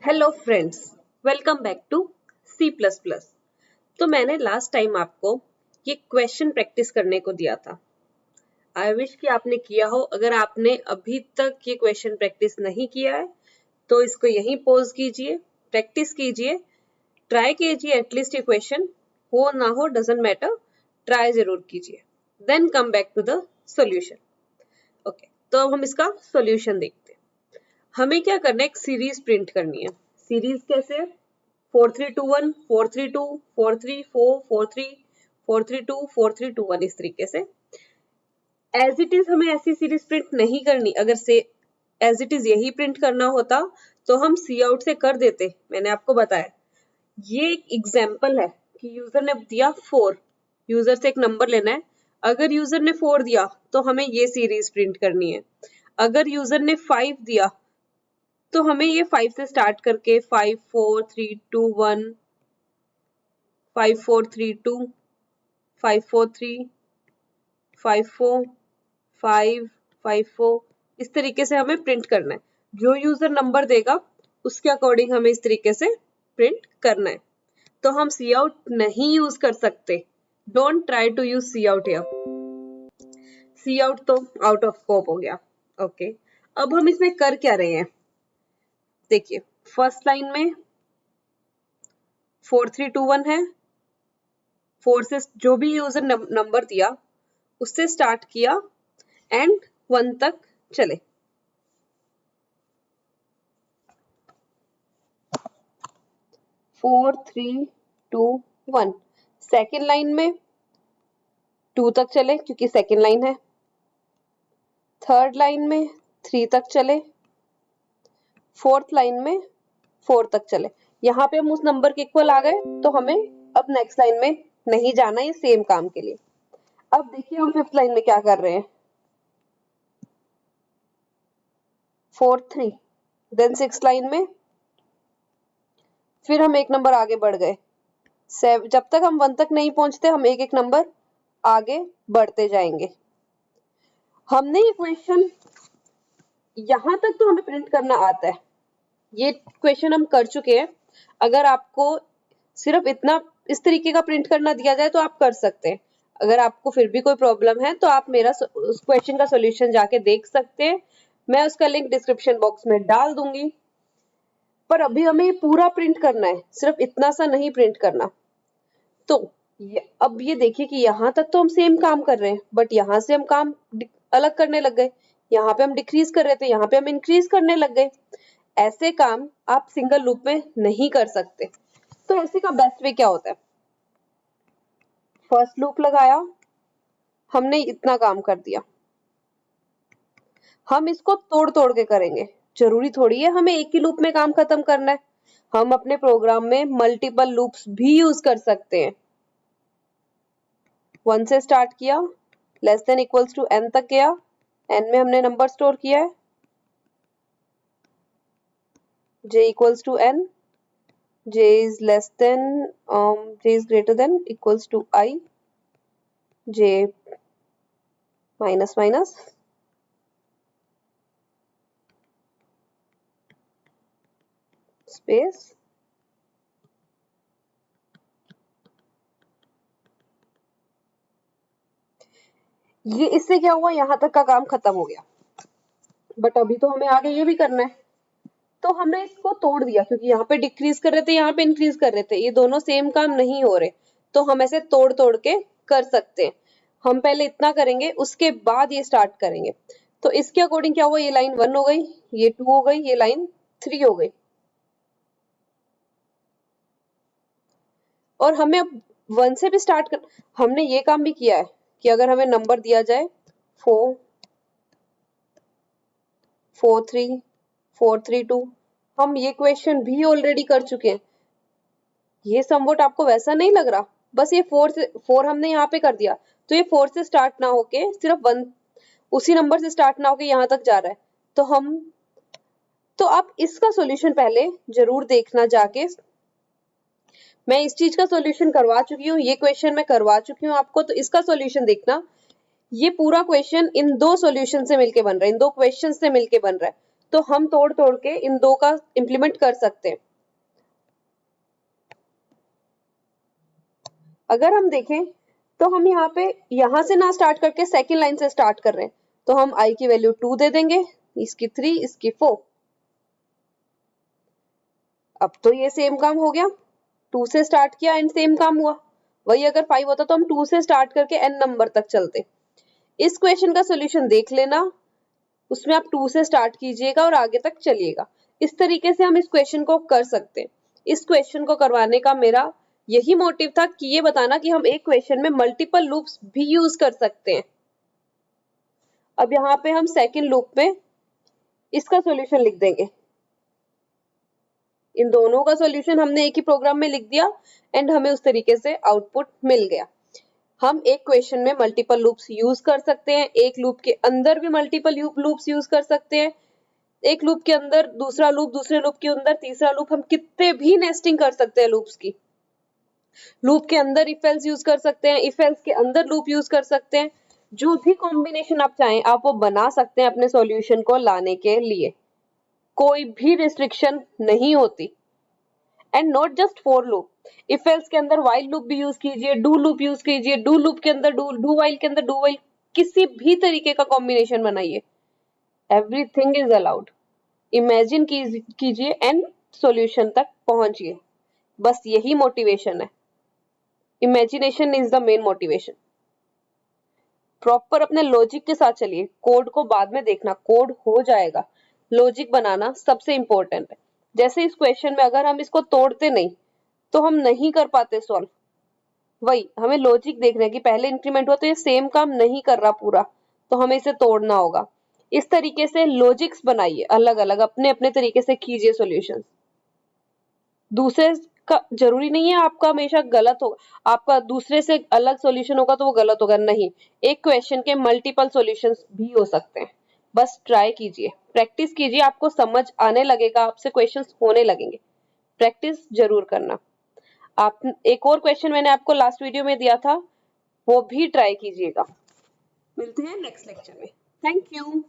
Hello friends, welcome back to C plus plus. तो मैंने last time आपको ये क्वेश्चन प्रैक्टिस करने को दिया था। आई विश कि आपने किया हो। अगर आपने अभी तक ये क्वेश्चन प्रैक्टिस नहीं किया है तो इसको यहीं पॉज कीजिए, प्रैक्टिस कीजिए, ट्राई कीजिए। एटलीस्ट ये क्वेश्चन हो ना हो डजंट मैटर, ट्राई जरूर कीजिए, then come back to the solution. Okay, तो अब हम इसका सॉल्यूशन देखते हैं। हमें क्या करना है, एक सीरीज प्रिंट करनी है। सीरीज कैसे है? 4321 432 434 43 432 4321, इस तरीके से। एज इट इज हमें ऐसी सीरीज प्रिंट नहीं करनी। अगर से एज इट इज यही प्रिंट करना होता तो हम सी आउट से कर देते। मैंने आपको बताया ये एक एग्जाम्पल है कि यूजर ने दिया 4, यूजर से एक नंबर लेना है। अगर यूजर ने 4 दिया तो हमें ये सीरीज प्रिंट करनी है। अगर यूजर ने 5 दिया तो हमें ये 5 से स्टार्ट करके 5 4 3 2 1 5 4 3 2 5 4 3 5 4 5 5 4, इस तरीके से हमें प्रिंट करना है। जो यूजर नंबर देगा उसके अकॉर्डिंग हमें इस तरीके से प्रिंट करना है। तो हम सी आउट नहीं यूज कर सकते। Don't try to use C out here. C out तो आउट ऑफ स्कोप हो गया। ओके, अब हम इसमें कर क्या रहे हैं, देखिए। फर्स्ट लाइन में 4321 है। 4 से जो भी यूजर नंबर दिया उससे स्टार्ट किया एंड 1 तक चले। Four three two one. Second line में 2 तक चले क्योंकि सेकेंड लाइन है। थर्ड लाइन में 3 तक चले। फोर्थ लाइन में 4 तक चले। यहाँ पे हम उस नंबर के इक्वल आ गए तो हमें अब नेक्स्ट लाइन में नहीं जाना, ये सेम काम के लिए। अब देखिए हम फिफ्थ लाइन में क्या कर रहे हैं। 4 3, देन सिक्स लाइन में फिर हम एक नंबर आगे बढ़ गए। जब तक हम 1 तक नहीं पहुंचते हम एक एक नंबर आगे बढ़ते जाएंगे। हमने ये क्वेश्चन यहां तक तो हमें प्रिंट करना आता है। ये क्वेश्चन हम कर चुके हैं। अगर आपको सिर्फ इतना इस तरीके का प्रिंट करना दिया जाए तो आप कर सकते हैं। अगर आपको फिर भी कोई प्रॉब्लम है तो आप मेरा उस क्वेश्चन का सॉल्यूशन जाके देख सकते हैं। मैं उसका लिंक डिस्क्रिप्शन बॉक्स में डाल दूंगी। पर अभी हमें ये पूरा प्रिंट करना है, सिर्फ इतना सा नहीं प्रिंट करना। तो अब ये देखिए कि यहाँ तक तो हम सेम काम कर रहे हैं, बट यहाँ से हम काम अलग करने लग गए। यहाँ पे हम डिक्रीज कर रहे थे, यहाँ पे हम इंक्रीज करने लग गए। ऐसे काम आप सिंगल लूप में नहीं कर सकते। तो ऐसे का बेस्ट वे क्या होता है, फर्स्ट लूप लगाया, हमने इतना काम कर दिया। हम इसको तोड़ तोड़ के करेंगे। जरूरी थोड़ी है हमें एक ही लूप में काम खत्म करना है। हम अपने प्रोग्राम में मल्टीपल लूप्स भी यूज कर सकते हैं। 1 से स्टार्ट किया, less than equals to n तक गया, n में हमने नंबर स्टोर किया है, j equals to n, j is less than j is greater than equals to I, j minus minus, space, ये इससे क्या हुआ, यहां तक का काम खत्म हो गया। बट अभी तो हमें आगे ये भी करना है। तो हमने इसको तोड़ दिया क्योंकि यहाँ पे डिक्रीज कर रहे थे, यहाँ पे इंक्रीज कर रहे थे, ये दोनों सेम काम नहीं हो रहे। तो हम ऐसे तोड़ तोड़ के कर सकते हैं। हम पहले इतना करेंगे उसके बाद ये स्टार्ट करेंगे। तो इसके अकॉर्डिंग क्या हुआ, ये लाइन 1 हो गई, ये 2 हो गई, ये लाइन 3 हो गई। और हमें अब 1 से भी स्टार्ट कर, हमने ये काम भी किया है कि अगर हमें नंबर दिया जाए 4 4 3 4 3 2, हम ये क्वेश्चन भी ऑलरेडी कर चुके हैं। ये समवट आपको वैसा नहीं लग रहा, बस ये 4 हमने यहाँ पे कर दिया तो ये 4 से स्टार्ट ना होके सिर्फ 1 उसी नंबर से स्टार्ट ना होके यहाँ तक जा रहा है। तो आप इसका सॉल्यूशन पहले जरूर देखना जाके। मैं इस चीज का सॉल्यूशन करवा चुकी हूँ, ये क्वेश्चन मैं करवा चुकी हूँ आपको, तो इसका सॉल्यूशन देखना। ये पूरा क्वेश्चन इन 2 सॉल्यूशन से मिलके बन रहा है, इन 2 क्वेश्चन से मिलके बन रहा है। तो हम तोड़ तोड़ के इन दो का इंप्लीमेंट कर सकते हैं। अगर हम देखें तो हम यहाँ से ना स्टार्ट करके सेकेंड लाइन से स्टार्ट कर रहे हैं, तो हम i की वैल्यू 2 दे देंगे, इसकी 3, इसकी 4। अब तो ये सेम काम हो गया, 2 से स्टार्ट किया एंड सेम काम हुआ। वही अगर 5 होता तो हम 2 से स्टार्ट करके n नंबर तक चलते। इस क्वेश्चन का सोल्यूशन देख लेना, उसमें आप 2 से स्टार्ट कीजिएगा और आगे तक चलिएगा। इस तरीके से हम इस क्वेश्चन को कर सकते हैं। इस क्वेश्चन को करवाने का मेरा यही मोटिव था कि ये बताना कि हम एक क्वेश्चन में मल्टीपल लूप्स भी यूज कर सकते हैं। अब यहाँ पे हम सेकंड लूप में इसका सॉल्यूशन लिख देंगे। इन दोनों का सॉल्यूशन हमने एक ही प्रोग्राम में लिख दिया एंड हमें उस तरीके से आउटपुट मिल गया। हम एक क्वेश्चन में मल्टीपल लूप्स यूज कर सकते हैं, एक लूप के अंदर भी मल्टीपल लूप्स यूज कर सकते हैं, एक लूप के अंदर दूसरा लूप, दूसरे लूप के अंदर तीसरा लूप, हम कितने भी नेस्टिंग कर सकते हैं लूप्स की। लूप के अंदर इफ एल्स यूज कर सकते हैं, इफ एल्स के अंदर लूप यूज कर सकते हैं। जो भी कॉम्बिनेशन आप चाहें आप वो बना सकते हैं अपने सॉल्यूशन को लाने के लिए, कोई भी रिस्ट्रिक्शन नहीं होती। And not just for loop, if else के अंदर व्हाइल लूप भी यूज कीजिए, डू लूप यूज कीजिए, डू लूप के अंदर डू व्हाइल के अंदर डू व्हाइल, किसी भी तरीके का कॉम्बिनेशन बनाइए, एवरीथिंग इज अलाउड। इमेजिन कीजिए एंड सॉल्यूशन तक पहुंचिए, बस यही मोटिवेशन है। Imagination is the main motivation. Proper अपने लॉजिक के साथ चलिए, कोड को बाद में देखना, कोड हो जाएगा, लॉजिक बनाना सबसे इंपॉर्टेंट है। जैसे इस क्वेश्चन में अगर हम इसको तोड़ते नहीं तो हम नहीं कर पाते सॉल्व। वही हमें लॉजिक देखना है कि पहले इंक्रीमेंट हुआ तो ये सेम काम नहीं कर रहा पूरा, तो हमें इसे तोड़ना होगा। इस तरीके से लॉजिक्स बनाइए, अलग अलग अपने अपने तरीके से कीजिए सॉल्यूशंस। दूसरे का जरूरी नहीं है आपका हमेशा गलत होगा, आपका दूसरे से अलग सॉल्यूशन होगा तो वो गलत होगा, नहीं। एक क्वेश्चन के मल्टीपल सॉल्यूशंस भी हो सकते हैं। बस ट्राई कीजिए, प्रैक्टिस कीजिए, आपको समझ आने लगेगा, आपसे क्वेश्चंस होने लगेंगे। प्रैक्टिस जरूर करना। आप एक और क्वेश्चन मैंने आपको लास्ट वीडियो में दिया था, वो भी ट्राई कीजिएगा। मिलते हैं नेक्स्ट लेक्चर में। Thank you.